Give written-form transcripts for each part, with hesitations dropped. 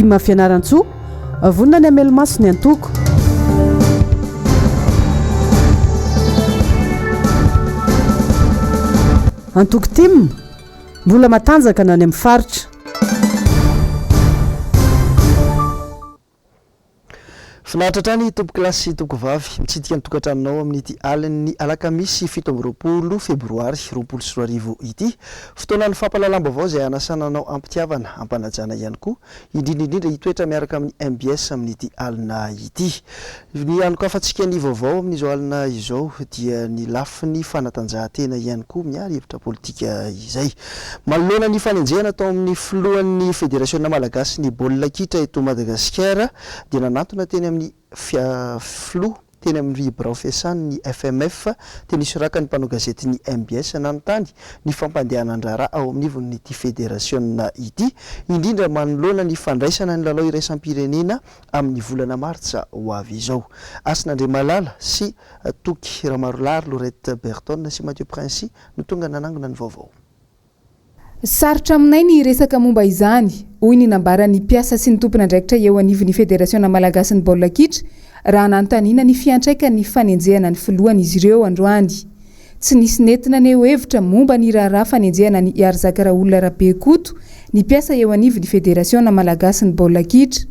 Tima Fianaran-tsoa vonina ny Amelomasy ny Antoko. Antoko Tim mbola matanjaka na any amin'ny faritra. Finaritra trany tompo kilasy tompo vavy mitsidika ny tokantranonao amin'ity alin'ny alakamisy 7 Febroary 2024 ity. Fotoanan'ny fampahalalam-baovao izay anasananao ampitiavana ampanajana ihany koa indrindra hitoetra miaraka amin'ny MBS amin'ity alina ity. Ny anokafantsika ny vaovao amin'izao alina izao dia ny lafiny fanatanjahantena ihany koa miary hevitra politika izay. Manoloana ny fanenjehana atao amin'ny filohan'ny Federasiona Malagasy ny baolina kitra eto Madagasikara dia nanantona teny amin'ny flo teny amin'ny Birao Fiasany ny FMF teny soraka ny mpanao gazety ny MBS nanontany ny fampandehanan-draharaha ao amin'ny ivon'ity federasiona ity indrindra manoloana ny fandraisana ny lalao iraisam-pirenena amin'ny volana Martsa ho avy izao. Asin'Andriamalala sy Toky Ramarolary Lorette Berton sy Mathieu Princy no tonga nanangona ny vaovao. Sarotra aminay ny resaka momba izany, hoy ny nambaran'ny mpiasa sy ny tompona andraikitra eo anivon'ny Federasiona Malagasy ny baolina kitra raha nanontaniana ny fiantraika ny fanenjehana ny filohan'izy ireo androany. Tsy nisy nentina neo hevitra momba ny raharaha fanenjehana ny Arzakara olona Rabekoto ny mpiasa eo anivon'ny Federasiona Malagasy ny baolina kitra.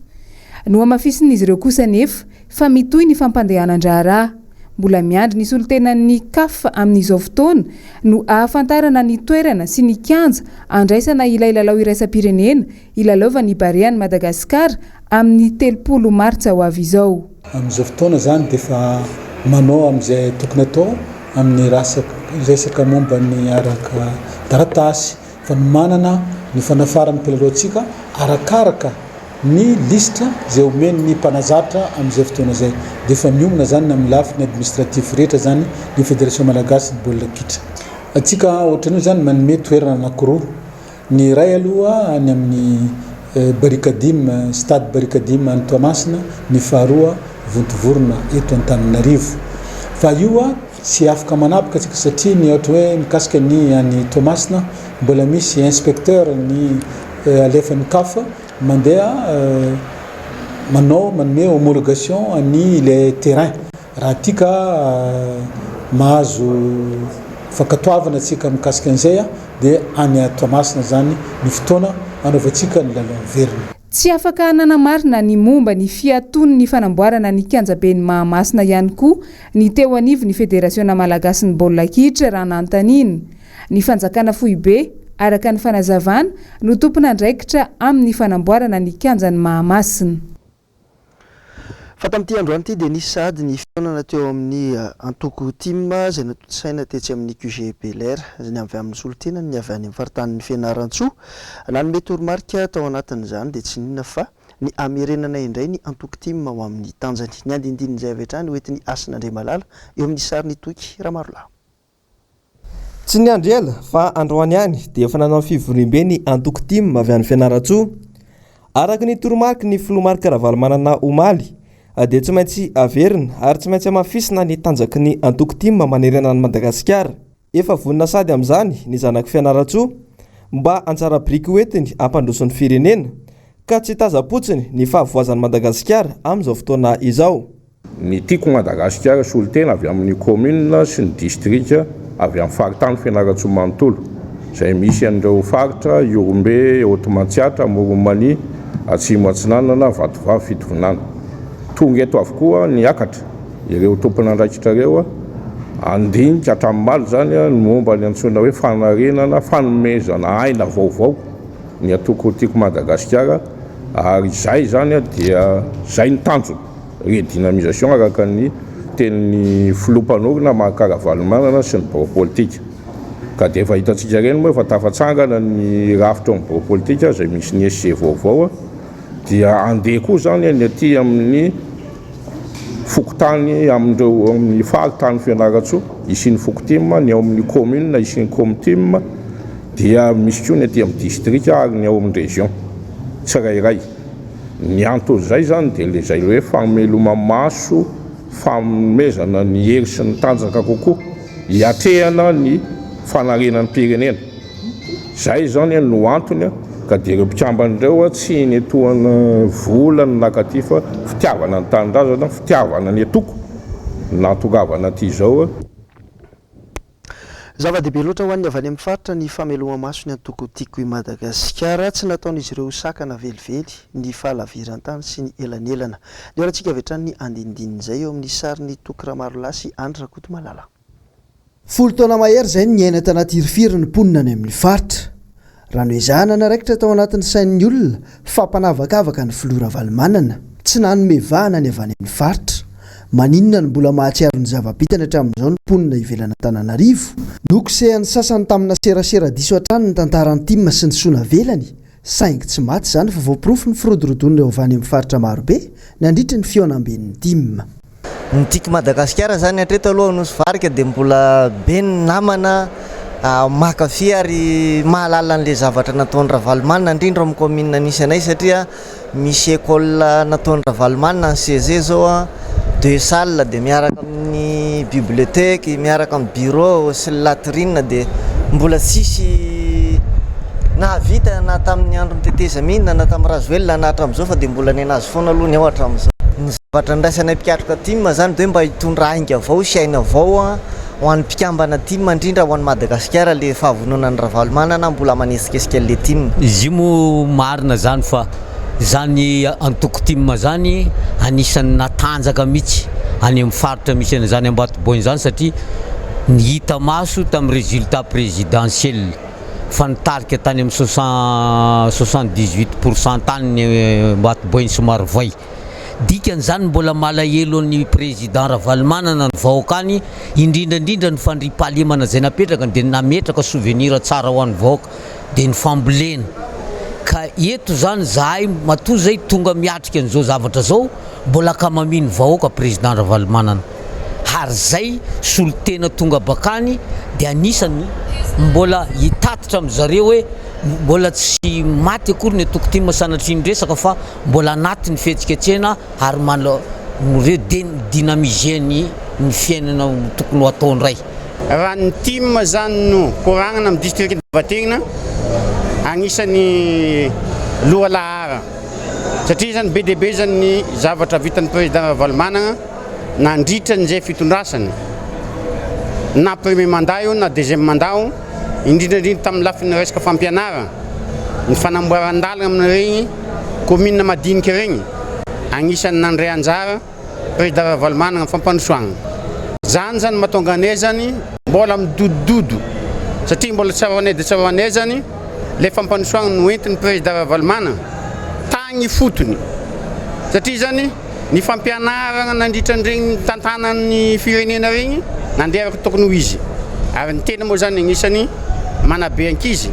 No amafisin'izy ireo kosa nefa fa mitohy ny fampandehanan-draharaha. Mbola miandry ny solontenan'ny CAF amin'izao fotoana no ahafantarana ny toerana sy ny kianja andraisana ilay lalao iraisam-pirenena ilalaovan'ny Barea ny Madagasikara amin'ny 30 Martsa ho avy izao. Amin'izao fotoana zany dia efa manao amin'izay tokony atao amin'ny resaka momba ny araka taratasy fa manana ny fanafaran'ny mpilalao-tsika arakaraka ny listra zay omeny ny mpanazatra amin'izay fotoana zay dia efa miomana zany amin'ny lafiny administratif rehetra zany ny Fédération Malagasy ny baolina kitra. Atsika ohatran'io zany manome toerana anankiroa. Ny ray aloha any amin'ny Barikadim, stade Barikadim any Toamasina, ny faharoa Vontovorona eto Antananarivo. Fa io sy afaka manapaka atsika satria ny ohatra hoe mikasika ny any Toamasina mbola misy inspecteur ny alefan'ny CAF mandeha manome homologation any le terrain raha tika mahazo fakatoavana atsika mikasika an'izay dia any Toamasina zany ny fotoana anaovantsika ny lalao verina. Tsy afaka nanamarina ny momba ny fiatony ny fanamboarana ny kianjaben'ny Mahamasina ihany koa ny teo anivon'ny Federasiona Malagasy ny baolina kitra raha nanontaniana. Ny fanjakana Foibe araka ny fanazavana no tompona andraikitra amin'ny fanamboarana ny kianjan'ny Mahamasina. Fa tamin'ity androany ity dia nisy sady ny fionana teo amin'ny Antoko Tim izay natotsaina tetsy amin'ny QG Belair ny avy amin'ny solontenany ny avy any amin'ny faritanin'ny Fianaran-tsoa nanome toromarika tao anatin'izany dia tsy ninona fa ny amerenana indray ny Antoko Tim ho amin'ny tanjany. Ny andindinin'izay avy hatrany hoentin'ny Asin'Andriamalala eo amin'ny sarin'ny Toky Ramarolà. Tsy ny andro ela fa androany ihany dia efa nanao fivorimbe ny Antoko Tim avy any Fianaran-tsoa. Araka ny toromarika ny filomarika Ravalomanana Omaly dia tsy maintsy averina ary tsy maintsy amafisina ny tanjaky ny Antoko Tim manerana ny Madagasikara. Efa vonina sady amin'izany ny zanaky Fianaran-tsoa mba antsara biriky hoentiny ampandroso ny firenena ka tsy tazapotsiny ny fahavoazan'ny Madagasikara amin'izao fotoana izao. Ny tiako Madagasikara solitena avy amin'ny commune sy ny district avy amin'ny faritany Fianaran-tsoa manontolo izay misy an'ireo faritra Iorombe, Haute-Mantsiatra, Moromany, Atsimo Atsinanana, Vatovavy, Fitovonana. Tonga eto avokoa ny akatra ireo tompona andraikitra ireo andinika hatramin'ny zany ny momba ny antsoina hoe fanarenana fanomezana aina vaovao ny atoko tiako Madagasikara ary izay zany dia zay ny tanjona redynamisation araka ny tenin'ny filompanorina Mahakaravalomanana sy ny bureau politika ka dia efa hitantsika reny moa efa tafatsangana ny rafitra amin'ny bureau politika izay misy ny SC vaovao dia andeha koa zany ny aty amin'ny fokotany amin'ireo amin'ny faritany Fianaran-tsoa isin'ny Fokotim ny ao amin'ny commune isin'ny Comitim dia misy koa ny aty amin'ny district ary ny ao amin'ny région tsirairay. Ny antony zay zany dia le zay hoe fameloma maso fanomezana ny hery sy ny tanjaka kokoa hiatrehana ny fanarenan'ny pirenena. Zay zany no antony ka dia ireo mpikambana ireo tsy netohana volana nakaty fa fitiavana ny tanindrazana fitiavana ny atoko natongavana ty zao zava-dehibe loatra ho an'ny avy any amin'ny faritra ny fameloma maso ny antoko tiako i Madagasikara tsy nataon'izy ireo sakana velively ny fahalaviran-tany sy ny elanelana ny orantsika avetrany ny andinindinizay eo amin'ny sarin'ny Tokiramarolay Andra Kotomalala. Folo taona mahery izay ny aina tanaty irifiry ny mponina any amin'ny faritra. Rano ezahana naraikitra tao anatin'ny sain'ny olona fampanavakavaka ny filora Valimanana tsy nanome vahana ny avy any amin'ny faritra. Maninona ny mbola mahatsiaro ny zava-bitany hatramin'izao ny mponina ivelana Antananarivo. Nokosehany sasany tamina serasera diso hatrany ny tantaran'ny Timma sy ny Sona velany. Saingy tsy maty izany fa voaporofo ny firodrodon'ireo avy any amin'ny faritra marobe nandritra ny fioanamben'ny Timma. Ny tiako Madagasikara zany hatreto aloha nosy varika dia mbola be ny namana makafy ary mahalala an'ilay zavatra nataon'ny Ravalomanina indrindra amin'ny commune nisy anay satria misy école nataon'ny Ravalomanina ny CG zao 2 salles dia miaraka amin'ny bibliothèque miaraka amin'ny bureau sy latrine dia mbola tsisy nahavita na tamin'ny andron'ny teteza mihina na tamin'ny razoelona na hatramin'izao fa dia mbola ny anazy foana aloha ny ao hatramin'izao. Ny zavatra ndraisanay mpiatroka Timma zany dia mba hitondra ainga avao sy aina avao ho an'ny mpikambana Timma indrindra ho an'ny Madagasikara le fahavononan'ny Ravalomanana mbola manesikesika le Timma. Izy io mo marina zany fa zany antoko Timma zany anisan'ny natanjaka mihitsy any amin'ny faritra misy an'izany Ambatoboiny zany satria nihita maso tamin'ny résultat présidentiel fa nitarika tany amin'ny 78% tany ny Ambatoboiny somary voay. Dikan'izany mbola malahelo ny président Ravalomanana ny vahoaka any indrindrandrindra ny fandriampahalemana izay napetraka dia nametraka souvenir tsara ho an'ny vahoaka dia ny fambolena ka eto zany zahay matoa zay tonga miatrika an'izao zavatra zao mbola ka maminy vahoaka président Ravalomanana ary zay solotena tonga bakany dia anisany mbola hitatitra amin'zareo hoe mbola tsy maty akory ny atoko Timma sanatriny resaka fa mbola anaty ny fihetsiketsena ary manao dynamiseny ny fiainana tokony ataony ray. Raha ny Timma zany no koragnana amin'ny district Vategna agnisan'ny loha lahara satria zany be dia be zany ny zavatra vitan'ny président Ravalomanana nandritra n'izay fitondrasany na premier mandat io na deuxième mandat io indrindrandrindra tamin'ny lafin'ny resaka fampianarana ny fanamboaran-dalana amin'ireny commune madinika regny agnisan'ny nandray anjara président Ravalomanana fampanosoagna zany zany mahatonga anay zany mbola midodododo satria mbola tsy avanay dia tsy avanay zany le fampanosoagna no entin'ny président Ravalomanana tagny fotony satria zany ny fampianarana nandritra an'iregny tantanan'ny firenena regny nandeha tokony ho izy ary ny tena moa zany agnisan'ny manabe ankizy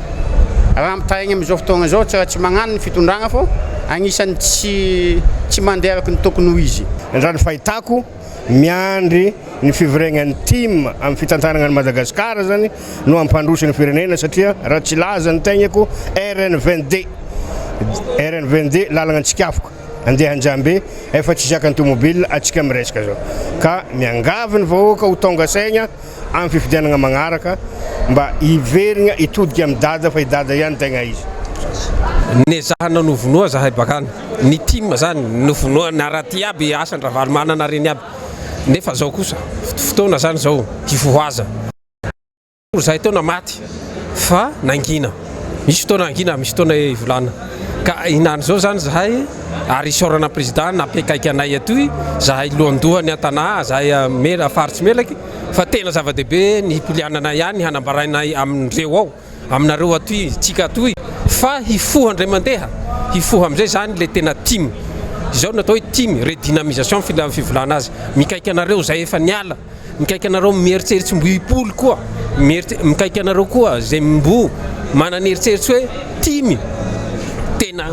raha ampitahigny amin'izao fotoagna zao tsy raha tsy magnano ny fitondragna fô agnisan'ny tsy mandeha araka ny tokony ho izy. Raha ny fahitako miandry ny fivoriagnan'ny Timma amin'ny fitantanana ny Madagasikara zany no ampandrosy ny firenena satria raha tsy laza ny tegnako RN22 lalagna antsikafoko andeha Anjambe efa tsy zakany tomobile atsika miresaka zao ka miangavy ny vahoaka ho tonga saigna amin'ny fifidianana magnaraka mba hiverigna hitodika amin'ny dada fa dada ihany tegna izy. Ny zahana novonoa zahay bakany ny Timma zany novonoa naraty aby asan'ny Ravalomanana reny aby nefa zao kosa fotoana zany zao hifohaza zahay taona maty fa nangina misy fotoana angina misy fotoana volana ka hinany zao zany zahay ary isorana président nampikaiky anay atoy zahay lohandoha ny antana zahay mera faritsy melaky fa tena zava-dehibe ny polianana ihany hanambarainay amin'ireo ao aminareo atoy tsika atoy fa hifoha andray mandeha hifoha amin'izay zany le tena Timma izao natao hoe Timma redynamisation fivolana azy mikaiky anareo zay efa niala mikaiky anareo mieritseritsy mbo hipolo koa mikaiky anareo koa zay mbo manana eritseritsy hoe Timma tena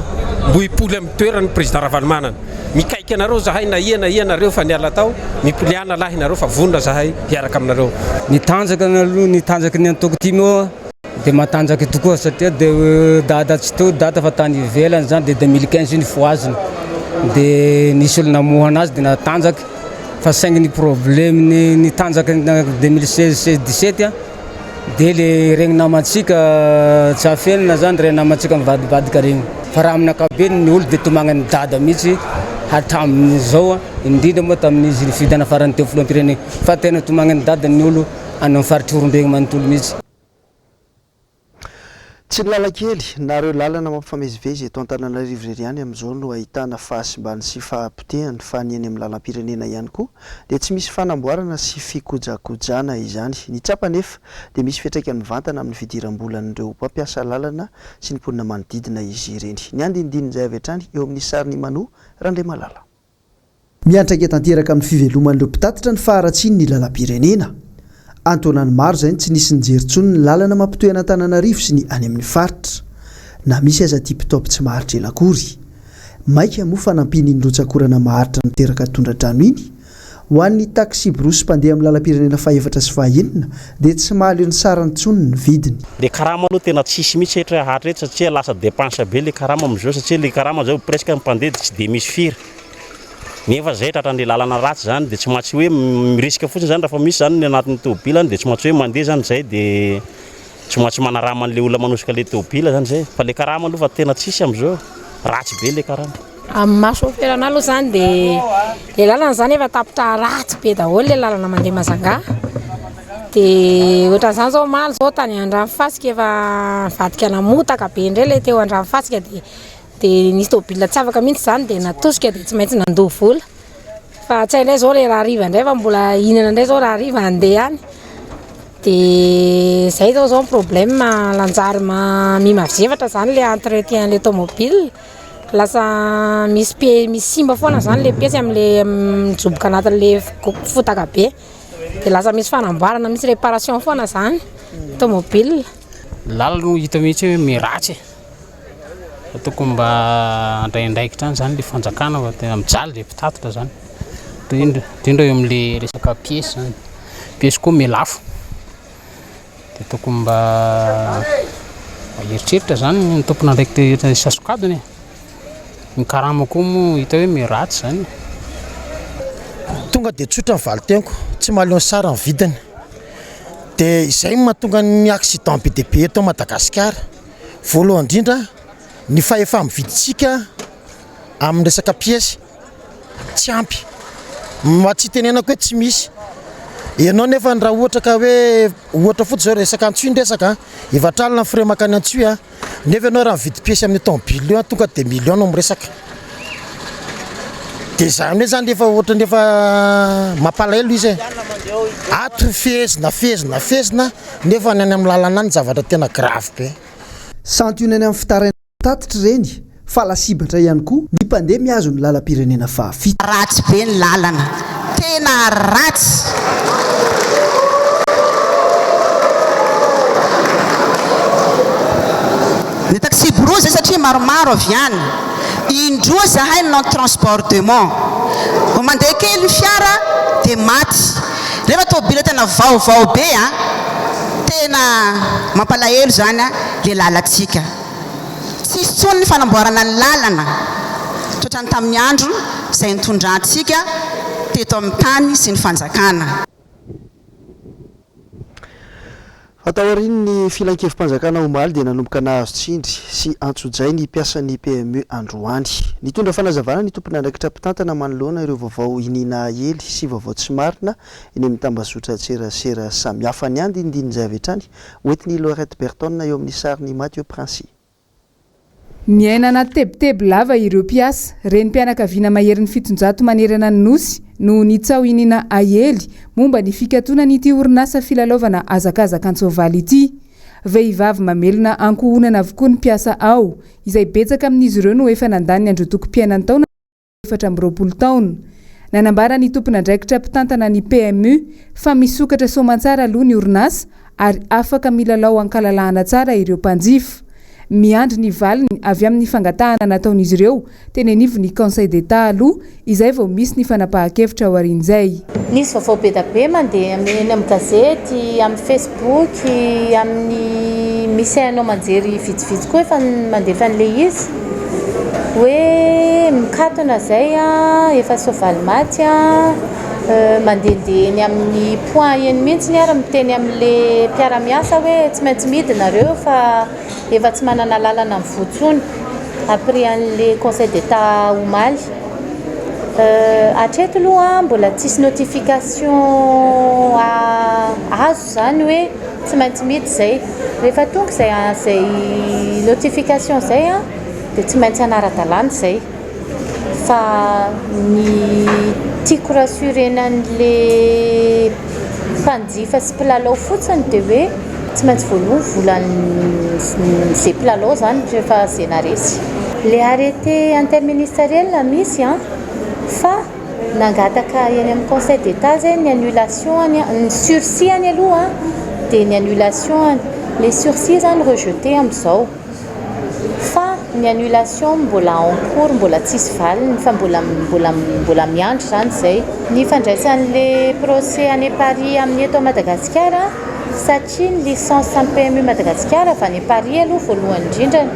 mbo hipolo amin'ny toeran'ny président Ravalomanana mikaiky anareo zahay na ianareo fa niala tao mipoliana lahy nareo fa vonona zahay hiaraka aminareo. Nitanjaka aloha nitanjaka ny antoko Timma dia matanjaka tokoa satria dia dada tsy to data fa tany ivelany zany dia 2015 ny foaziny dia nisy olona namoha anazy dia natanjaka fa saingy ny problème ny tanjaka 2016-17 dia le regny namantsika tsy afenina zany regny namantsika mivadibadika regny fa raha amin'ny ankapobeny ny olo dia tomagnany dada mihitsy hatramin'izao indrindra moa tamin'izy fidana farany teo filoham-pirenena fa tena tomagnany dada ny olo any amin'ny faritry Orombegny manontolo mihitsy. Tsy ny lalakely nareo lalana mampifamezivezy eto Antananarivo reriany amin'izao no ahitana fahasimbany sy fahampotehany fa ny eny amin'ny lalam-pirenena ihany koa dia tsy misy fanamboarana sy fikojakojana izany. Ny tsapa nefa dia misy fiantraikany mivantana amin'ny fidiram-bolan'ireo mpampiasa lalana sy ny mponina manodidina izy ireny. Ny andinindinizay avy hatrany eo amin'ny sariny Manoa Randriamalala. Miantraika tanteraka amin'ny fiveloman'ireo mpitatitra ny faharatsiany ny lalam-pirenena. Antonany maro zany tsy nisy nijery ny lalana mampitohy Antananarivo sy ny any amin'ny faritra. Na misy aza tipitop tsy maharitra elakory. Maika moa fanampiny ny rotsakorana maharitra niteraka tondradrano iny. Ho an'ny taxi brosy mpandeha amin'ny lalam-pirenena faha-efatra sy faha-enina dia tsy mahaleo ny sarany tsony ny vidiny. Le karama aloha tena tsisy mihitsy etra hatra eto satria lasa dépense be le karama amin'izao satria le karama zao presque mpandeha tsy dia misy firy. Nefa zay tratran'le lalana ratsy zany dia tsy mahatsy hoe mirisika fotsiny zany raha fa misy zany ny anatin'ny tômôbila dia tsy mahatsy hoe mandeha zany zay dia tsy mahatsy manarama an'le olona manosika le tômôbila zany zay fa le karama aloha fa tena tsisy amin'izao ratsy be le karama. Amin'ny mahasoferana aloha zany dia le lalana zany efa tapitra ratsy be daholo le lalana mandeha Mazanga dia ohatran'izany zao maly zao tany Andranofasika efa vadika namotaka be indray le teo Andranofasika dia nisy tômôbila tsy afaka mihitsy zany dia natosika dia tsy maintsy nandoha vola fa tsy hainay zao le raha hariva indray fa mbola hinana indray zao raha hariva handeha any dia zay zao ny problème lanjary mimavzevatra zany le entretien le tômôbila lasa misy simba foana zany le piesy amin'le mijoboka anatin'le fotaka be dia lasa misy fanamboarana misy réparation foana zany tômôbila. Lalana no hita mihitsy hoe miratsy tokony mba andraindraikitra any zany le fanjakana fa tena mijaly le mpitatitra zany indrindra eo amin'le resaka piesy zany piesy koa mialafo dia tokony mba eritreritra zany ny tompona andraikitra sasokadiny ny karama koa moa hita hoe miratsy zany tonga dia tsotra ny valitenko tsy mahaleo ny sara ny vidiny dia izay mahatonga ny accident be dia be eto Madagasikara. Voalohany indrindra ny fahefa mividitsika amin'ny resaka piesy tsy ampy tsy tenenako hoe tsy misy ianao nefa raha ohatra ka hoe ohatra fotsy zao resaka antsoy ndresaka efa alina frais makany antsoy nefa ianao raha mividy piesy amin'ny tômôbila io tonga dia million no miresaka dia zany hoe zany efa ohatra nefa mampalahelo izy ato fezina nefa ny any amin'ny lalana any zavatra tena grave be. Santionany amin'ny fitaraina tatitra reny fa lasibatra ihany koa ny mpandeha miazo ny lalam-pirenena faha-fito. Ratsy be ny lalana tena ratsy. Ny taxi bro zay satria maromaro avy any indroa zahay non transportement vao mandeha kely fiara dia maty rehefa tômôbila tena vaovao be tena mampalahelo zany le lalantsika. Tsisy tsony ny fanamboarana ny lalana totrany tamin'ny andro izay nitondrantsika teto amin'ny tany sy ny fanjakana. Ataoriny ny filan-kevim-panjakana omaly dia nanomboka nahazo tsindry sy antsojay ny piasan'ny PME androany. Nitondra fanazavana ny tompona andraikitra mpitantana manoloana ireo vaovao inina ely sy vaovao tsy marina eny amin'ny tambazotra tserasera samihafa. Ny andinindinizay avy hatrany hoentiny Lorette Berton eo amin'ny sariny Mathieu Princy. Miainana tebotebo lava ireo mpiasa reny mpianakaviana maherin'ny 700 manerana ny nosy no nitsao inina ahely momba ny fikatona n'ity orinasa filalaovana azakazaka an-tsoavaly ity. Vehivavy mamelona ankohonana avokoa ny mpiasa ao izay betsaka amin'izy ireo no efa nandany androtoko-piainany taona 420 taona. Nanambara ny tompona andraikitra mpitantana ny PME fa misokatra soamantsara aloha ny orinasa ary afaka milalao ankalalahana tsara ireo mpanjifa. Miandry ny valiny avy amin'ny fangatahana nataon'izy ireo tenenivo ny Conseil d'État aloha izay vao misy ny fanapahan-kevitra ao aorian'izay. Nisy vaovao be da be mandeha amin'ny gazety, amin'ny Facebook, amin'ny misy hainao manjery vitsivitsy koa efa mandefa an'ilay izy hoe mikatona zay efa soavaly maty mandehandeha eny amin'ny point eny mihitsy ny ary miteny amin'le mpiara-miasa hoe tsy maintsy midinareo fa efa tsy manana lalana mivotsony après an'le conseil d'état omaly hatreto aloha mbola tsisy notification azo zany hoe tsy maintsy midy zay rehefa tonga zay notification zay a dia tsy maintsy anara-dalàna zay fa ny tiako rassurenan'le mpanjifa sy mpilalao fotsiny dia hoe tsy maintsy voalohany volan'izay mpilalao zany rehefa zay naresy le arrêté interministériel misy a fa nangataka eny amin'ny conseil d'état zay ny annulation ny sursis any aloha dia ny annulation les sursis zany rejeté amin'izao fa ny annulation mbola en cours mbola tsisy valiny fa mbola miandry zany zay ny fandraisan'le procès any Paris amin'ny eto Madagasikara satria ny licence amin'ny PMU Madagasikara fa ny Paris aloha voalohany indrindra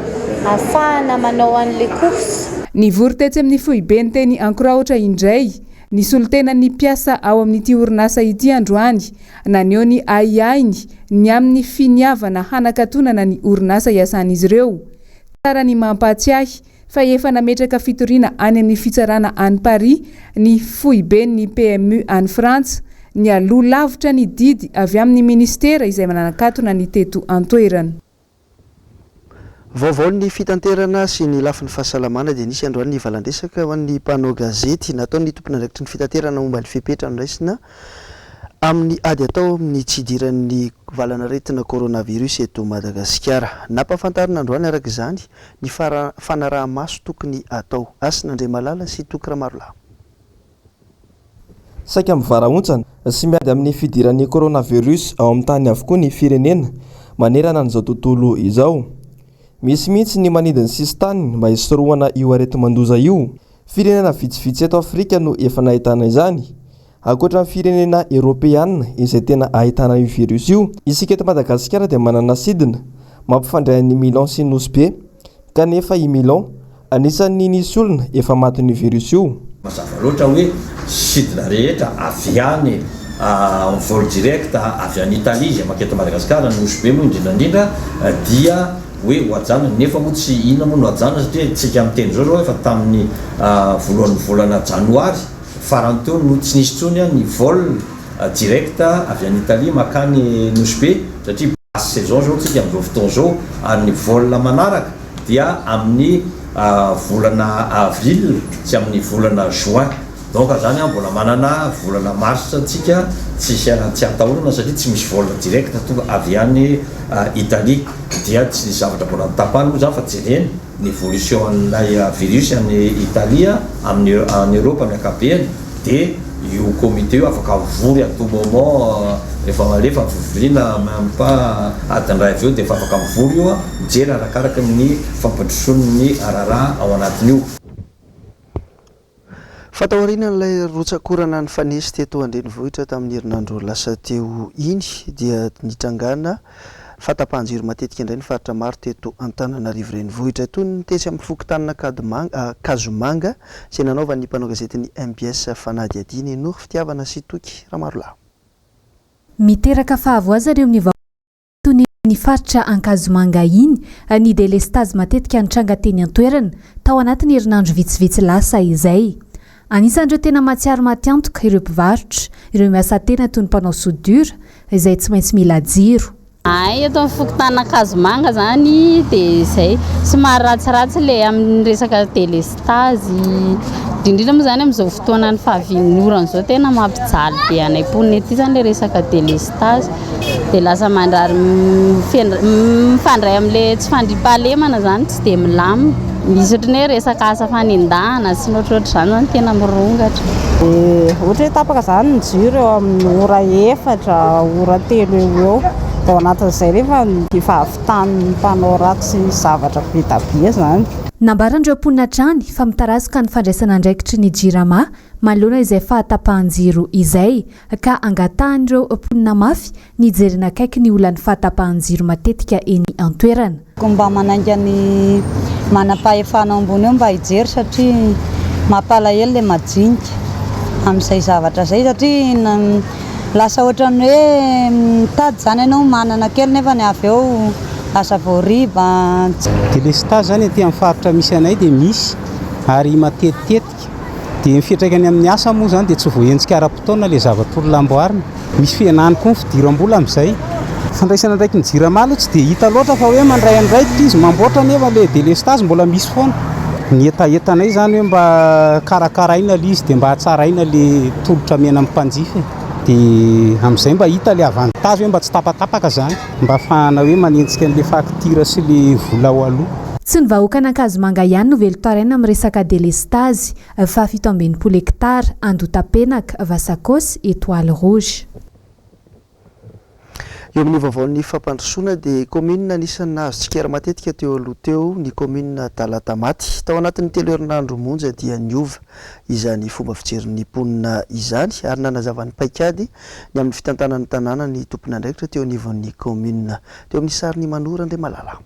ahafahana manao an'le course. Ny vorotetsy amin'ny foibe ny teny ankoraotra indray ny solotena ny mpiasa ao amin'ity orinasa ity androany naneo ny aiainy ny amin'ny finiavana hanakatonana ny orinasa iasan'izy ireo tsara ny mampatsiahy fa efa nametraka fitoriana any amin'ny fitsarana any Paris ny foibe ny PMU any Frantsa ny aloha lavitra ny didy avy amin'ny ministera izay mananakatona ny teto antoerana. Vaovao ny fitanterana sy ny lafin'ny fahasalamana dia nisy androany ny valandresaka ho an'ny mpanao gazety natao ny tompona andraikitry ny fitanterana momba ny fepetra noraisina amin'ny ady atao amin'ny tsidiran'ny valanaretina coronavirus eto Madagasikara. Nampahafantarina androany araka izany ny fanaraha-maso tokony atao Asin'Andre Malala sy Tokra Marolahy. Saika amin'ny varaontsana sy miady amin'ny fidiran'ny coronavirus ao amin'ny tany avokoa ny firenena manerana an'izao tontolo izao. Misy mihitsy ny manidiny sistany mba hisorohana io areti-mandoza io. Firenena vitsivitsy eto Afrika no efa nahitana izany. Ankoatra amin'ny firenena Europeana izay tena ahitana io virus io, isika eto Madagasikara dia manana sidina mampifandray ny Milan sy Nosy be, kanefa i Milan anisan'ny nisy olona efa maty ny virus io. Mazava loatra hoe sidina rehetra avy any en vol direct avy any Italie izay maketo Madagasikara Nosy be moa indrindrandrindra dia hoe hoajana nefa moa tsy inona moa no hoajana satria tsika miteny zao hoe fa tamin'ny voalohan'ny volana janoary farany teo no tsy nisy tsony ny vol direct avy any Italie makany Nosy be satria basse saison zao tsika amin'izao fotoana zao ary ny vol manaraka dia amin'ny volana avril sy amin'ny volana juin. Donc zany mbola manana volana mars tsika tsy atahorana satria tsy misy vol direct tonga avy any Italie dia tsy zavatra mbola tapahany moa zany fa jereny ny évolution an'ilay virus any Italie amin'ny Europe amin'ny ankapobeny dia io comité io afaka mivory à tout moment rehefa malefa vivoriana mampa adiny ray avy eo dia efa afaka mivory io mijery arakaraka ny fampandroson'ny raharaha ao anatiny io. Fataoriana n'ilay rotsakorana ny fanesy teto Andrenivohitra tamin'ny herinandro lasa teo iny dia nitrangana fatapahan-jiro matetika indray ny faritra maro teto Antananarivo renivohitra toy ny tesy amin'ny fokotanana Kazomanga izay nanaovan'ny mpanao gazety ny MBS Fanady Adiny Nory Fitiavana sy Toky Ramarolahy. Miteraka fahavoaza ireo ny vaovao ny faritra Ankazomanga iny ny delestazy matetika nitranga teny an-toerana tao anatin'ny herinandro vitsivitsy lasa izay. Anisan'ireo tena matsiaro matiantoka ireo mpivarotra, ireo miasa tena toy ny mpanao sodira izay tsy maintsy mila jiro. Eto amin'ny fokotana Kazomanga zany dia izay somary ratsiratsy le amin'ny resaka delestazy indrindra moa zany amin'izao fotoana ny fahavinorana zao tena mampijaly be anay ponina ety zany le resaka delestazy dia lasa mandrary mifandray amin'le tsy fandriam-pahalemana zany tsy dia milamina. Misy ohatran'ny hoe resaka asa fanendahana sy ohatrohatra zany tena mirongatra. Ohatra hoe tapaka zany ny jiro eo amin'ny ora 4 ora 3 eo dia ao anatin'izay rehefa efa havitan'ny mpanao ratsy zavatra be zany. Nambaran'ireo mponina trany fa mitarasoka ny fandraisana andraikitry ny jirama manoloana izay fahatapahan-jiro izay ka angatahan'ireo mponina mafy nijerena akaiky ny olan'ny fahatapahan-jiro matetika eny an-toerana. Mba manainga ny manam-pahefana ambony eo mba hijery satria mampalahelo le majinika. amin'izay zavatra zay satria lasa ohatrany hoe mitady zany ianao manana kely nefa ny avy eo lasa voariba. Délestage zany aty amin'ny faritra misy anay dia misy ary matetitetika dia mifiatraikany amin'ny asa moa zany dia tsy voahentsika ara-potoana ilay zavatra olona amboarina. Misy fianahany koa ny fidiram-bola amin'izay. Fandraisana ndraiky ny jirama tsy dia hita loatra fa hoe mandray andraikitra izy mamboatra nefa ilay délestage mbola misy foana. Ny etaentanay zany hoe mba karakaraina ilay izy dia mba hatsaraina ilay tolotra mena amin'ny mpanjifa dia amin'izay mba hita ilay avantage hoe mba tsy tapatapaka zany mba ahafahana hoe manentsika an'ilay facture sy ilay vola ho aloha. Tsy ny vahoaka n'Ankazomanga ihany no velon-taraina amin'ny resaka délestage fa 17 hektara Andotapenaka, Vasakosy, Étoile Rouge. Eo amin'ny vaovaon'ny fampandrosoana dia commune anisany nahazo tsikara matetika teo aloha teo ny commune Talatamaty. Tao anatin'ny 3 herinandro monja dia niova izany fomba fijerin'ny mponina izany ary nanazavany paikady ny amin'ny fitantanany tanàna ny tompon'andraikitra teo anivon'ny commune. Teo amin'ny sariny Manora Andriamalala.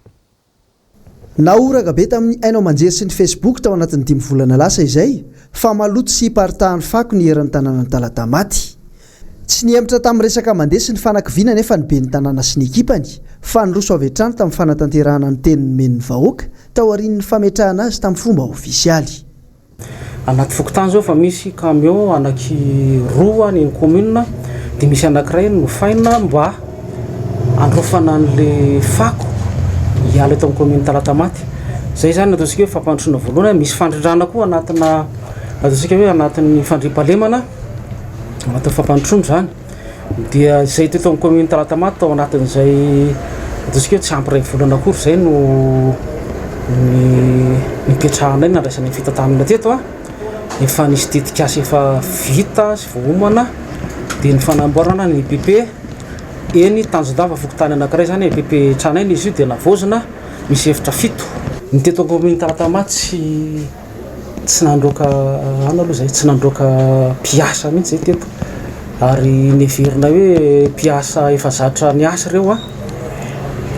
Naoraka be tamin'ny ainao manjery sy ny Facebook tao anatin'ny 5 volana lasa izay fa maloto sy partahan'ny fako ny heran'ny tanàna Talatamaty. Tsy niematra tamin'ny resaka mandeha sy ny fanakiviana nefa ny be ny tanàna sy ny ekipany fa nyroso avy hatrany tamin'ny fanatanterahana ny tenin'ny men'ny vahoaka tao aorian'ny fametrahana azy tamin'ny fomba ofisialy. Anaty fokontany zao fa misy camion anakiroa ny commune dia misy anankiray nofaina mba androfana an'ilay fako hiala eto amin'ny commune Talatamaty. Zay zany ataontsika hoe fampandrosoana voalohany. Misy fandrindrana koa anatina ataontsika hoe anatin'ny fandriam-pahalemana anatin'ny fampandrosoana zany dia zay teto amin'ny commune Talatamaty tao anatin'izay ataontsika hoe tsy ampy iray volana akory zay no nipetrahana iny nandraisana ny fitantanana teto efa nisy tetikasa efa vita sy voaomana dia ny fanamboarana ny PP eny Tanjondava fokotany anankiray zany PP tranainy izy io dia navozina misy efitra 7. Ny teto commune Talatamaty tsy nandroaka ano aloha zay tsy nandroaka mpiasa mihitsy zay teto ary neverina hoe mpiasa efa zatra ny asa reo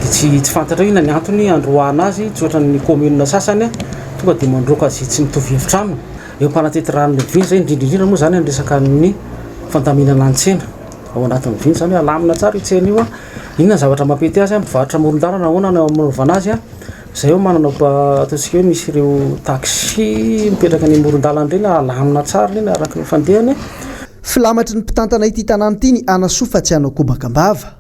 dia tsy fantatra ina ny antony androana azy tsy ohatra ny commune sasany tonga dia mandroaka azy tsy mitovy hevitra aminy. Eo ampanatety rano viny zay indrindrindrindra moa zany resaka ny fandaminana an-tsena ao anatin'ny viny zany hoe alamina tsara itsena io inona zavatra mampety azy mpivarotra amoron-dalana ahoana no amanovana azy zay eo manana ataontsika hoe misy ireo taxi mipetraka ny amoron-dalana ireny alamina tsara ireny araka ny fandehany. Filamatry ny mpitantana ity tanàna ity ny Anasoa tsy hanao Kobakambava.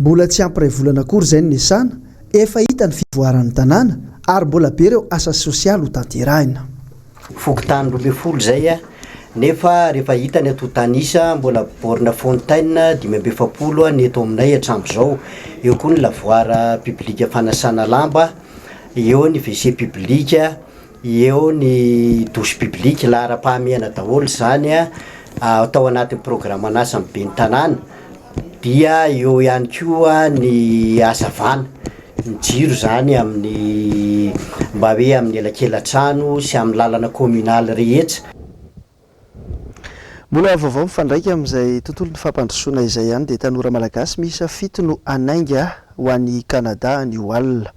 Mbola tsy ampy iray volana akory zay ny nisana efa hita ny fivoaran'ny tanàna ary mbola be ireo asa sosialy ho tanterahina. Fokotany 12 zay nefa rehefa hita ny ato tanisa mbola borna fontaine 570 ny eto aminay hatrambo zao. Eo koa ny lavoara publique fanasana lamba, eo ny WC publique, eo ny douche publique lahara-pahamehana daholo zany atao anatin'ny programme anasa be ny tanàna. Dia eo ihany koa ny azavana ny jiro zany amin'ny mba hoe amin'ny elakelatrano sy amin'ny lalana communal rehetra. Mbola vaovao mifandraika amin'izay tontolo ny fampandrosoana izay ihany dia tanora malagasy miisa 7 no anainga ho an'ny Canada ny oalina.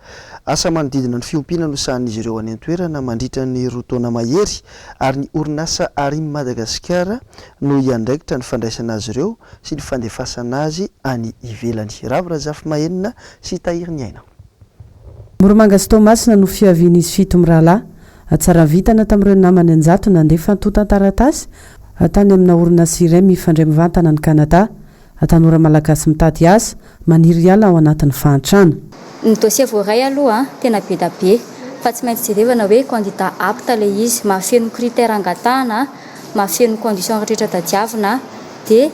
Asa manodidina ny fiompiana no sahan'izy ireo any an-toerana mandritra ny 2 taona mahery ary ny orinasa Arimo Madagasikara no iandraikitra ny fandraisana azy ireo sy ny fandefasana azy any ivelany. Ravirazafy Mahenina sy Tahir Niaina. Moromanga sy Tomasina no fiavian'izy 7 mirahalahy tsara vitana tamin'ireo namany anjato nandefa totan-taratasy tany amina orinasa iray mifandray mivantana ny Canada. Tanora malagasy mitady asa maniry ala ao anatin'ny fahantrana. Ny dossier voaray aloha tena be da be fa tsy maintsy jerevana hoe candidat apte le izy mahafeno critère angatahana, mahafeno condition rehetra tadiavina dia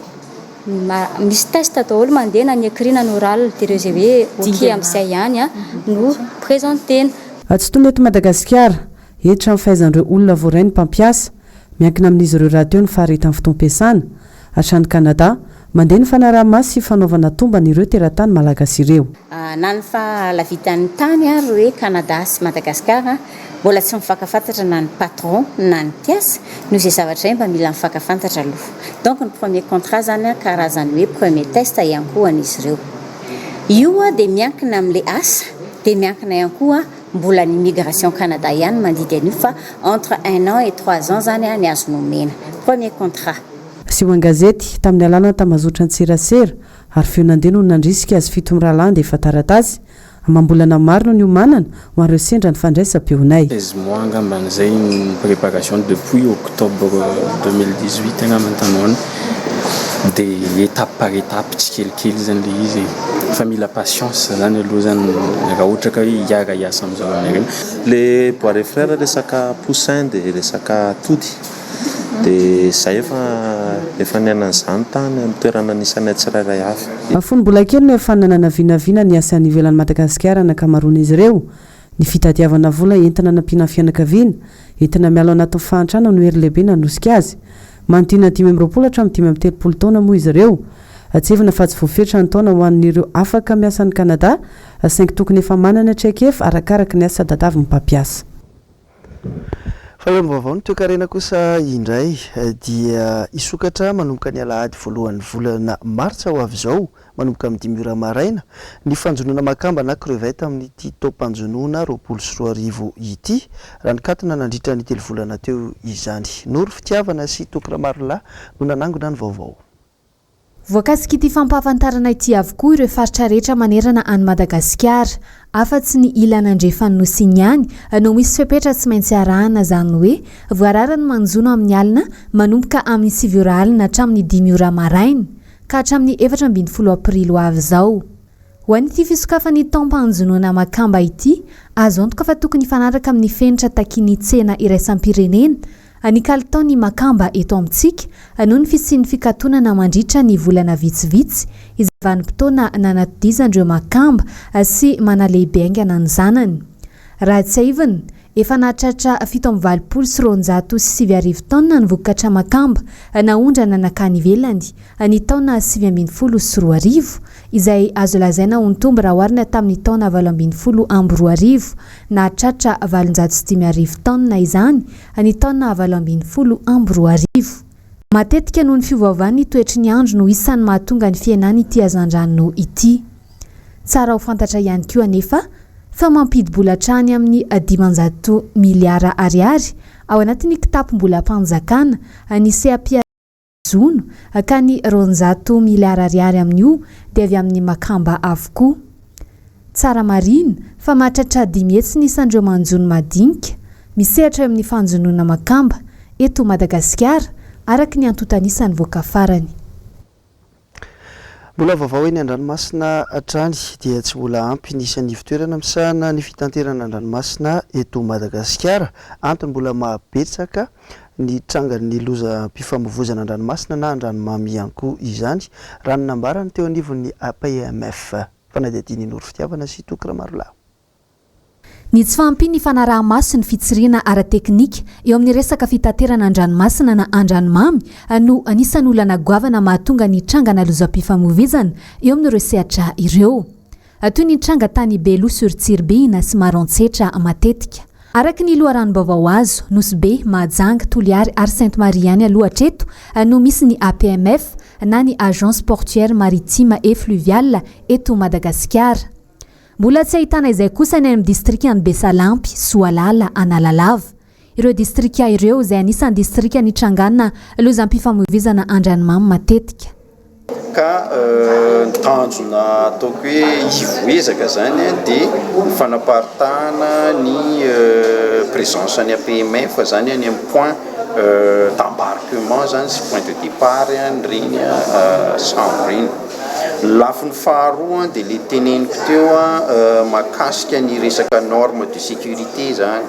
misy test daholo mandeha na ny écrit na ny oral dia ireo zay hoe ok amin'izay ihany no présentena. Tsy tony eto Madagasikara etra amin'ny fahaizan'ireo olona voaray ny mpampiasa miankina amin'izy ireo raha teo ny faharetan'ny fotoam-piasana hatrany Canada mandeha ny fanaraha-maso sy fanaovana tomba n'ireo teratany malagasy ireo. Na ny fahalavitany tany ary hoe Canada sy Madagasikara mbola tsy mifankafantatra na ny patron na ny mpiasa noho izay zavatra mba mila mifankafantatra aloha. Donc ny premier contrat zany karazany hoe premier test ihany koa an'izy ireo. Io dia miankina amin'ilay asa dia miankina ihany koa mbola ny immigration Canada ihany mandidy an'io fa entre 1 an et 3 ans zany ny azonao mena premier contrat. Sy ho an-gazety tamin'ny alàna tamazotra an-tserasera ary feo nandeha no nandrisika azy fito mirahalahy dia efa taratasy amam-bolana maro no ny omanana ho an'ireo sendra ny fandraisam-peonay. 16 mois angamban'izay ny préparation depuis octobre 2018 angambany tanoana dia étape par étape tsikelikely zany le izy fa mila patience zany aloha zany raha ohatra ka hoe hiara hiasa amin'izao amin'ireny. Le boire frère resaka poussin dia resaka atody dia izay efa niainan'izany tany amin'ny toerana anisan'ny tsirairay avy. Fony mbola kely no efa nanana vinavina ny asa ny ivelan'ny Madagasikara nakamaroan'izy ireo ny fitadiavana vola entina nampiana fianakaviana entina mialo anatin'ny fahantrana no hery lehibe nanosika azy manodina 5 hatramin'ny 30 taona moa izy ireo atsevina fa tsy voafetra ny taona ho an'ireo afaka miasa ny Kanada 5 tokony efa manana traikefa arakaraka ny asa dadavy ny mpampiasa. Vaovao toekarena kosa indray dia isokatra manomboka ny alahady voalohan'ny volana martsa ho avy izao manomboka amin'ny 5 ora maraina ny fanjonoana makamba na crevette amin'ity taom-panjonoana 24 ity raha nikatina nandritra ny 3 volana teo izany. Nory fitiavana sy tokiramarola no nanangona ny vaovao. Voakasika ity fampahafantarana ity avokoa ireo faritra rehetra manerana any Madagasikara afa-tsy ny ilan'andrefan'ny nosiny ihany no misy fepetra tsy maintsy arahana zany hoe voarara ny manjono amin'ny alina manomboka amin'ny 7 ora alina hatramin'ny 5 ora maraina ka hatramin'ny 14 aprily ho avy izao. Ho an'ity fisokafany taom-panjonoana makamba ity azo antoka fa tokony fanaraka amin'ny fenitra takin'ny tsena iraisam-pirenena ny kalitaony makamba eto amintsika noho ny fisian'ny fikatonana mandritra ny volana vitsivitsy izay vanim-potoana nanatodizan'ireo makamba sy manalehibe aingana ny zanany. Raha tsy aivana efa nahatratra 7,7 taona ny vokatra makamba naondrana nakany ivelany ny taona 7,4 izay azo lazaina ho nitombo raha oharina tamin'ny taona 8,4 nahatratra 7,5 taona izany ny taona 7,4. Matetika noho ny fiovaovan'ny toetry ny andro no isan'ny mahatonga ny fiainany ity azandrano ity. Tsara ho fantatra ihany koa anefa fa mampidibola hatrany amin'ny 500 miliara ariary ao anatin'ny kitapom-bola mpanjakana ny seapia-zono ka ny 200 miliara ariary amin'io dia avy amin'ny makamba avokoa. Tsara marina fa mahatratra 5 hetsy ny isan'ireo manjono madinika misehatra amin'ny fanjonoana makamba eto Madagasikara araka ny antotanisany voakafarany. Mbola vaovao eny an-dranomasina hatrany dia tsy mbola ampy ny isan'ny fitoerana misahana ny fitanterana an-dranomasina eto Madagasikara antony mbola mabetsaka ny trangan'ny loza mpifamoivozana an-dranomasina na an-dranomamy ihany koa izany raha ny nambarany teo anivon'ny APMF fanadihadiany nory fitiavana sy tokiramarola. Ny tsy fahampiny fanaraha-maso ny fitsirina ara-teknika eo amin'ny resaka fitaterana an-dranomasina na an-dranomamy no anisan'ny olana goavana mahatonga ny trangana lozam-pifamoivoizana eo amin'ireo sehatra ireo. Toy ny tranga tany Belo sur Tsirbina sy Marantsetra matetika. Araka ny loharanom-baovao azo, Nosy-Be, Mahajanga, Toliary ary Sainte-Marie ihany aloha hatreto no misy ny APMF na ny Agence Portuaire Maritime et Fluviale eto Madagasikara. Mbola tsy ahitana izay kosa ny amin'ny distrika ny Besalampy, Soalala, Analalava. Ireo distrika ireo izay anisan'ny distrika nitrangana lozam-pifamoivoizana an-dranomamy matetika. Ka tanjona ataoko hoe ivoezaka zany dia ny fanaparitahana ny présence ny APMF zany any amin'ny point d'embarquement zany sy point de départ regny sambo lafiny faharoa dia le teneniko teo mahakasika ny resaka norme de sécurité zany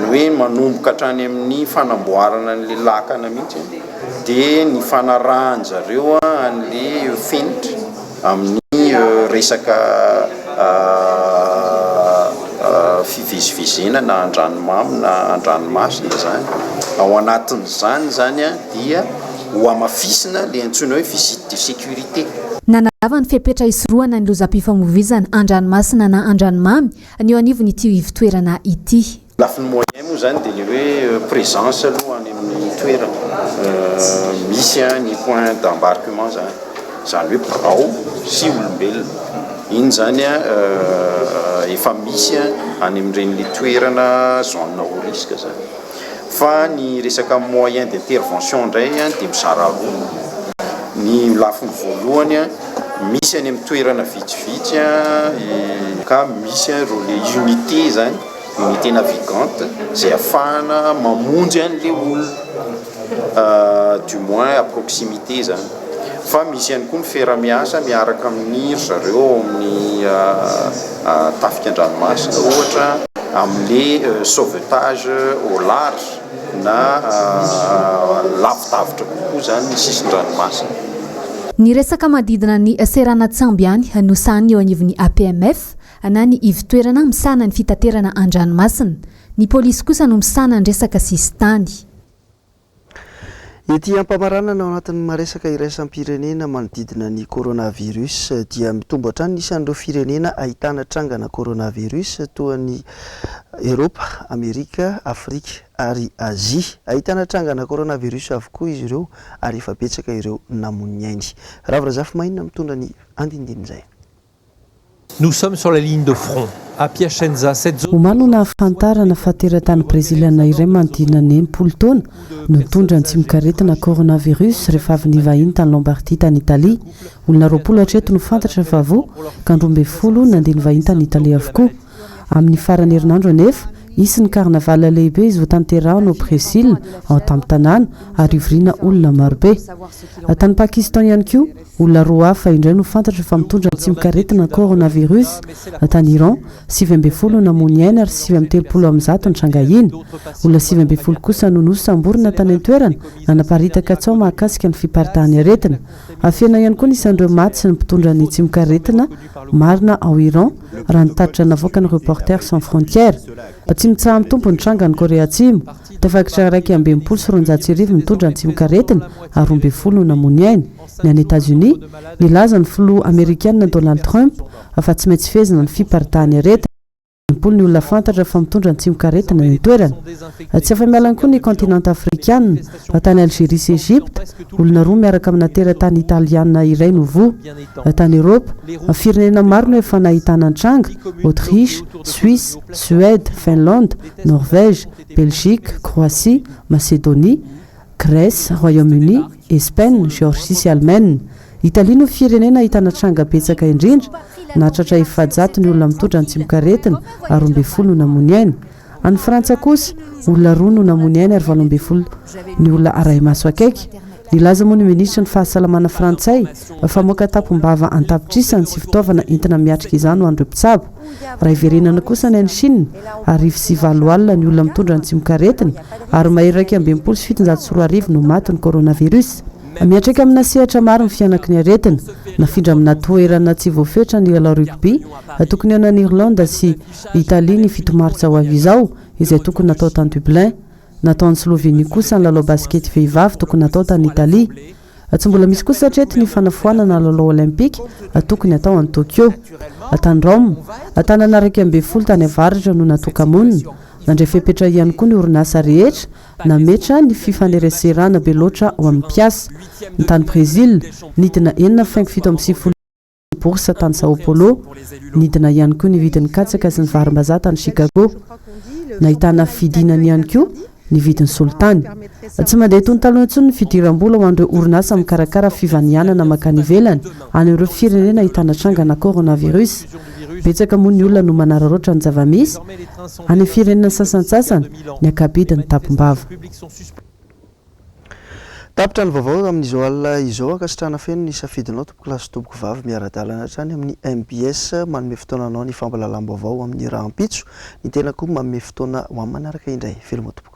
hoe manomboka hatrany amin'ny fanamboarana n'le lakana mihitsy dia ny fanarahanjareo an'le finitra amin'ny resaka fivezivezena na an-dranomamy na an-dranomasina zany ao anatin'izany zany dia ho amafisina le antsoina hoe visite de sécurité. Nanalava ny fepetra isoroana ny lozam-pifamoivoizana an-dranomasina na an-dranomamy ny eo anivon'ity ivitoerana ity. Lafiny moyen moa zany dia le hoe présence aloha any amin'ny toerana misy ny point d'embarquement zany hoe ao sy olombelona iny zany efa misy any amin'ireny toerana zone haut risque zany. Fa ny resaka moyen d'intervention ndray dia mizara roa. Ny lafiny voalohany misy any amin'ny toerana vitsivitsy ka misy reo le unité zany, unité navigante zay ahafahana mamonjy an'le olona du moins à proximité zany. Fa misy ihany koa ny fiara-miasa miaraka amin'ny zareo amin'ny tafika an-dranomasina ohatra amin'le sauvetage au large na lavidavitra kokoa zany ny sisin-dranomasina. Ny resaka madidina ny seranatsamby ihany no sahany eo anivon'ny APMF na ny ivitoerana misana ny fitaterana an-dranomasina. Ny polisy kosa no misana ny resaka sistany. Ety ampamaranana ao anatin'ny maresaka iraisam-pirenena manodidina ny coronavirus dia mitombo hatrany isan'ireo firenena ahitana trangana coronavirus toa ny Eropa, Amerika, Afrika ary Azia. Ahitana trangana coronavirus avokoa izy ireo ary efa betsaka ireo namon'ny ainy. Ravrazafy mainina mitondra ny andindiny izay. Nous sommes sur la ligne de front à Piacenza. Omaly no nahafantarana fa teratany breziliana iray manodidina ny 80 taona no nitondra ny tsimikaretina coronavirus rehefa avy nivahiny tany Lombardie tany Italia. Olona 20 hatreto no fantatra fa vo ka 12 nandeha nivahiny tany Italia avokoa. Amin'ny farany herinandro anefa isy ny carnaval lehibe izy voatanterahana ao Brésil ao tamin-tanàna ary ivoriana olona marobe. Tany Pakistan ihany koa olona 2 hafa indray no fantatra fa mitondra ny tsimikaretina coronavirus. Tany Iran 7 namony aina ary 730 ny trangahiny. Olona 7 kosa no nosamborina tany an-toerana nanaparitaka tsao mahakasika ny fiparitahany aretina. Afena ihany koa nisan'ireo maty sy ny mpitondra ny tsimikaretina marina ao Iran raha nitaritra navoaka ny Reporters sans frontières. Tsy mitsaha mitompo ny trangany Korea Atsimo. Tafakitra 220 mitondra ny tsimikaretina ary 20 namony aina. Ny any États-Unis nilaza ny filoha Amerikana Donald Trump fa tsy maintsy fezina ny fiparitahany aretina. Ny olona fantatra fa mitondra ny tsimikaretina ny toerana. Tsy afa-miala koa ny continent afrikana tany Algérie sy Egypte olona 2 miaraka amina teratany italiana iray no vo. Tany Eropa firenena maro no efa nahitana tranga: Autriche, Suisse, Suède, Finlande, Norvège, Belgique, Croatie, Macédonie, Grèce, Royaume-Uni, Espagne, Géorgie sy Allemagne. Italia no firenena ahitana tranga betsaka indrindra, nahatratra 700 ny olona mitondra ny tsimikaretina ary 20 namony aina. Any Frantsa kosa olona 2 no namony aina ary 12 ny olona arahi-maso akaiky. Nilaza moa ny ministra ny fahasalamana frantsay fa moaka tapombava antapitrisany sy fitaovana entina miatrika izany ho an'ireo mpitsabo. Raha iverenana kosa ny any Chine ary 9 alina ny olona mitondra ny tsimikaretina ary mahery 27 no maty ny coronavirus. Miatrika amina sehatra maro ny fianaky ny aretina, nafindra amina toerana tsy voafetra ny lalao rugby tokony ao any Irlande sy Italia ny 7 martsa ho avy izao izay tokony natao tany Dublin. Natao ny Slovenie kosa ny lalao basket vehivavy tokony natao tany Italia. Tsy mbola misy kosa hatreto ny fanafoanana lalao olimpika tokony atao any Tokyo. Tany Rome tanana 12 tany avaratra no natokamonina. Nandray fepetra ihany koa ny orinasa rehetra nametra ny fifanereserana be loatra ao amin'ny mpiasa. Ny tany Brésil nidina 4.7 boursa tany Sao Paulo, nidina ihany koa ny vidin'ny katsaka sy ny varim-bazaha tany Chicago. Nahitana fidinany ihany koa ny vidin'ny soltany. Tsy mandeha tony taloha intsony ny fidiram-bola ho an'ireo orinasa mikarakara fivanianana makany ivelany any amin'ireo firenena ahitana trangana coronavirus. Betsaka moa ny olona no manararaotra ny zava-misy any firenena sasansasany ny akabidiny tapombava. Tapitra ny vaovao amin'izao alina izao akasitrahana feno ny safidinao tompoko lasy tompoko vavy miara-dalana hatrany amin'ny MBS manome fotoananao ny fampalalam-baovao amin'ny rahampitso ny tena koa manome fotoana ho amin'ny manaraka indray. Veloma tompoko.